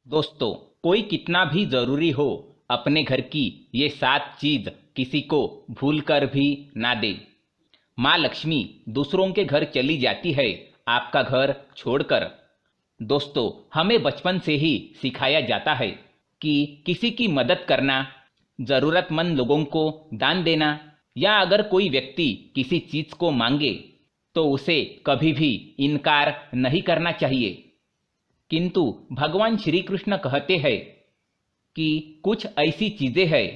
दोस्तों, कोई कितना भी जरूरी हो, अपने घर की ये 7 चीज किसी को भूल कर भी ना दे। माँ लक्ष्मी दूसरों के घर चली जाती है, आपका घर छोड़कर। दोस्तों, हमें बचपन से ही सिखाया जाता है कि किसी की मदद करना, जरूरतमंद लोगों को दान देना, या अगर कोई व्यक्ति किसी चीज को मांगे तो उसे कभी भी इनकार नहीं करना चाहिए। किंतु भगवान श्री कृष्ण कहते हैं कि कुछ ऐसी चीजें हैं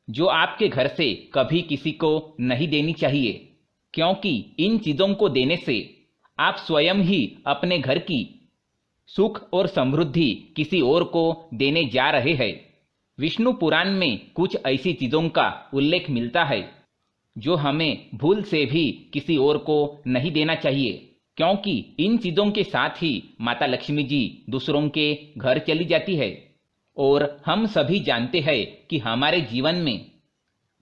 जो आपके घर से कभी किसी को नहीं देनी चाहिए, क्योंकि इन चीजों को देने से आप स्वयं ही अपने घर की सुख और समृद्धि किसी और को देने जा रहे हैं। विष्णु पुराण में कुछ ऐसी चीजों का उल्लेख मिलता है जो हमें भूल से भी किसी और को नहीं देना चाहिए, क्योंकि इन चीजों के साथ ही माता लक्ष्मी जी दूसरों के घर चली जाती है। और हम सभी जानते हैं कि हमारे जीवन में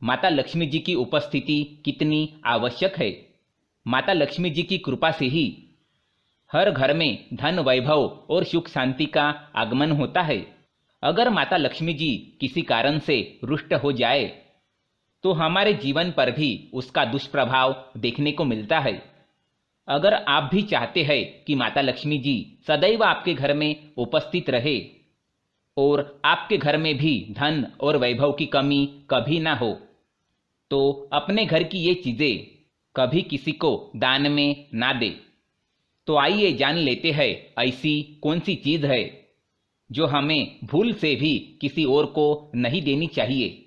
माता लक्ष्मी जी की उपस्थिति कितनी आवश्यक है। माता लक्ष्मी जी की कृपा से ही हर घर में धन, वैभव और सुख शांति का आगमन होता है। अगर माता लक्ष्मी जी किसी कारण से रुष्ट हो जाए तो हमारे जीवन पर भी उसका दुष्प्रभाव देखने को मिलता है। अगर आप भी चाहते हैं कि माता लक्ष्मी जी सदैव आपके घर में उपस्थित रहे और आपके घर में भी धन और वैभव की कमी कभी ना हो, तो अपने घर की ये चीजें कभी किसी को दान में ना दे। तो आइए जान लेते हैं ऐसी कौन सी चीज है जो हमें भूल से भी किसी और को नहीं देनी चाहिए।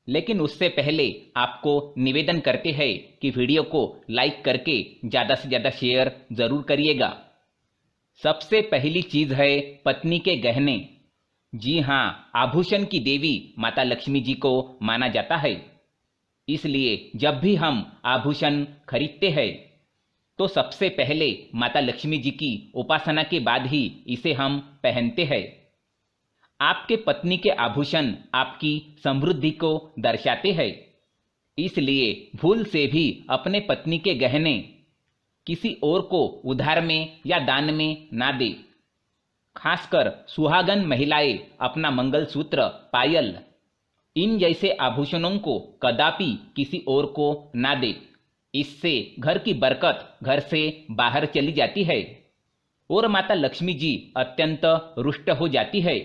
लेकिन उससे पहले आपको निवेदन करते हैं कि वीडियो को लाइक करके ज़्यादा से ज़्यादा शेयर ज़रूर करिएगा। सबसे पहली चीज़ है पत्नी के गहने। जी हाँ, आभूषण की देवी माता लक्ष्मी जी को माना जाता है। इसलिए जब भी हम आभूषण खरीदते हैं तो सबसे पहले माता लक्ष्मी जी की उपासना के बाद ही इसे हम पहनते हैं। आपके पत्नी के आभूषण आपकी समृद्धि को दर्शाते हैं, इसलिए भूल से भी अपने पत्नी के गहने किसी और को उधार में या दान में ना दे। खासकर सुहागन महिलाएं अपना मंगलसूत्र, पायल, इन जैसे आभूषणों को कदापि किसी और को ना दे। इससे घर की बरकत घर से बाहर चली जाती है और माता लक्ष्मी जी अत्यंत रुष्ट हो जाती है।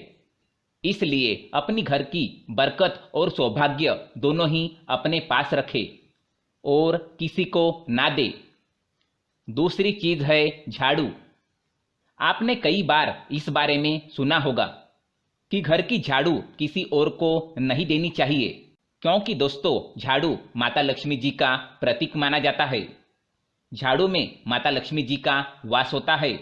इसलिए अपनी घर की बरकत और सौभाग्य दोनों ही अपने पास रखे और किसी को ना दे। दूसरी चीज है झाड़ू। आपने कई बार इस बारे में सुना होगा कि घर की झाड़ू किसी और को नहीं देनी चाहिए, क्योंकि दोस्तों झाड़ू माता लक्ष्मी जी का प्रतीक माना जाता है। झाड़ू में माता लक्ष्मी जी का वास होता है।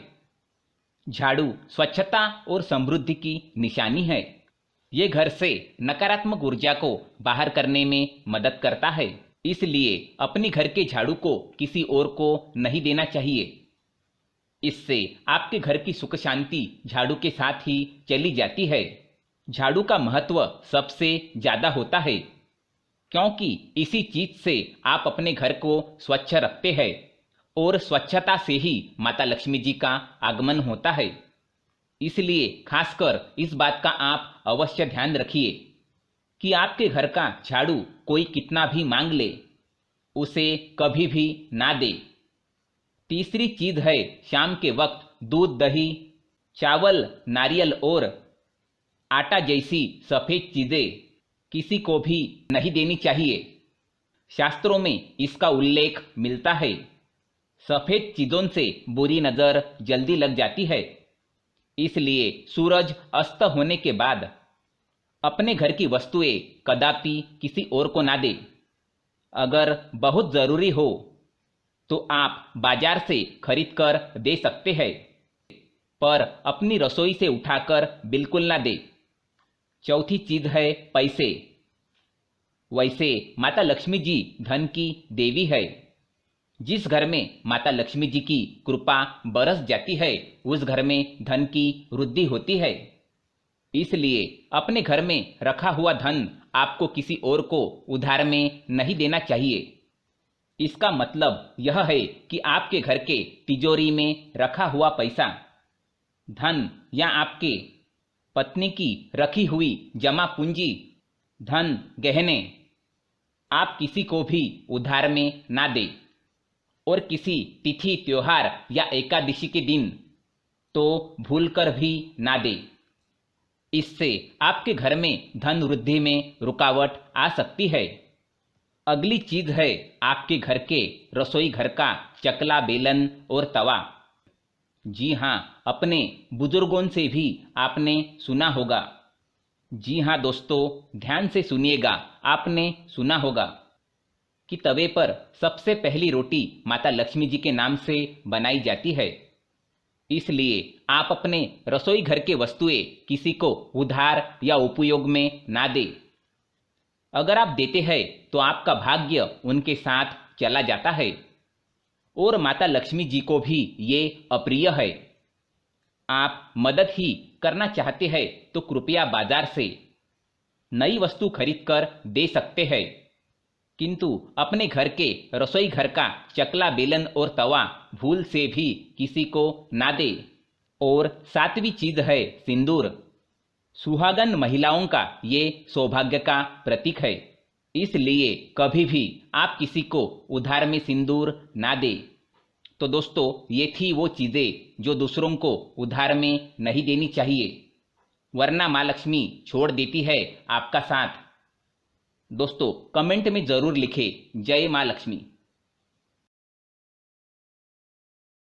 झाड़ू स्वच्छता और समृद्धि की निशानी है। ये घर से नकारात्मक ऊर्जा को बाहर करने में मदद करता है। इसलिए अपने घर के झाड़ू को किसी और को नहीं देना चाहिए। इससे आपके घर की सुख शांति झाड़ू के साथ ही चली जाती है। झाड़ू का महत्व सबसे ज्यादा होता है, क्योंकि इसी चीज से आप अपने घर को स्वच्छ रखते हैं और स्वच्छता से ही माता लक्ष्मी जी का आगमन होता है। इसलिए खासकर इस बात का आप अवश्य ध्यान रखिए कि आपके घर का झाड़ू कोई कितना भी मांग ले, उसे कभी भी ना दे। तीसरी चीज है शाम के वक्त दूध, दही, चावल, नारियल और आटा जैसी सफेद चीजें किसी को भी नहीं देनी चाहिए। शास्त्रों में इसका उल्लेख मिलता है। सफेद चीजों से बुरी नजर जल्दी लग जाती है। इसलिए सूरज अस्त होने के बाद अपने घर की वस्तुएं कदापि किसी और को ना दे। अगर बहुत जरूरी हो तो आप बाजार से खरीद कर दे सकते हैं, पर अपनी रसोई से उठाकर बिल्कुल ना दे। चौथी चीज है पैसे। वैसे माता लक्ष्मी जी धन की देवी है। जिस घर में माता लक्ष्मी जी की कृपा बरस जाती है, उस घर में धन की वृद्धि होती है। इसलिए अपने घर में रखा हुआ धन आपको किसी और को उधार में नहीं देना चाहिए। इसका मतलब यह है कि आपके घर के तिजोरी में रखा हुआ पैसा, धन या आपके पत्नी की रखी हुई जमा पूंजी, धन, गहने आप किसी को भी उधार में ना दें। और किसी तिथि, त्योहार या एकादशी के दिन तो भूलकर भी ना दें। इससे आपके घर में धन वृद्धि में रुकावट आ सकती है। अगली चीज है आपके घर के रसोई घर का चकला, बेलन और तवा। जी हाँ, अपने बुजुर्गों से भी आपने सुना होगा। जी हाँ दोस्तों, ध्यान से सुनिएगा। आपने सुना होगा कि तवे पर सबसे पहली रोटी माता लक्ष्मी जी के नाम से बनाई जाती है। इसलिए आप अपने रसोई घर के वस्तुएं किसी को उधार या उपयोग में ना दें। अगर आप देते हैं तो आपका भाग्य उनके साथ चला जाता है और माता लक्ष्मी जी को भी ये अप्रिय है। आप मदद ही करना चाहते हैं तो कृपया बाजार से नई वस्तु खरीदकर दे सकते हैं, किंतु अपने घर के रसोई घर का चकला, बेलन और तवा भूल से भी किसी को ना दे। और सातवीं चीज है सिंदूर। सुहागन महिलाओं का ये सौभाग्य का प्रतीक है, इसलिए कभी भी आप किसी को उधार में सिंदूर ना दे। तो दोस्तों, ये थी वो चीजें जो दूसरों को उधार में नहीं देनी चाहिए, वरना माँ लक्ष्मी छोड़ देती है आपका साथ। दोस्तों, कमेंट में जरूर लिखें जय माँ लक्ष्मी।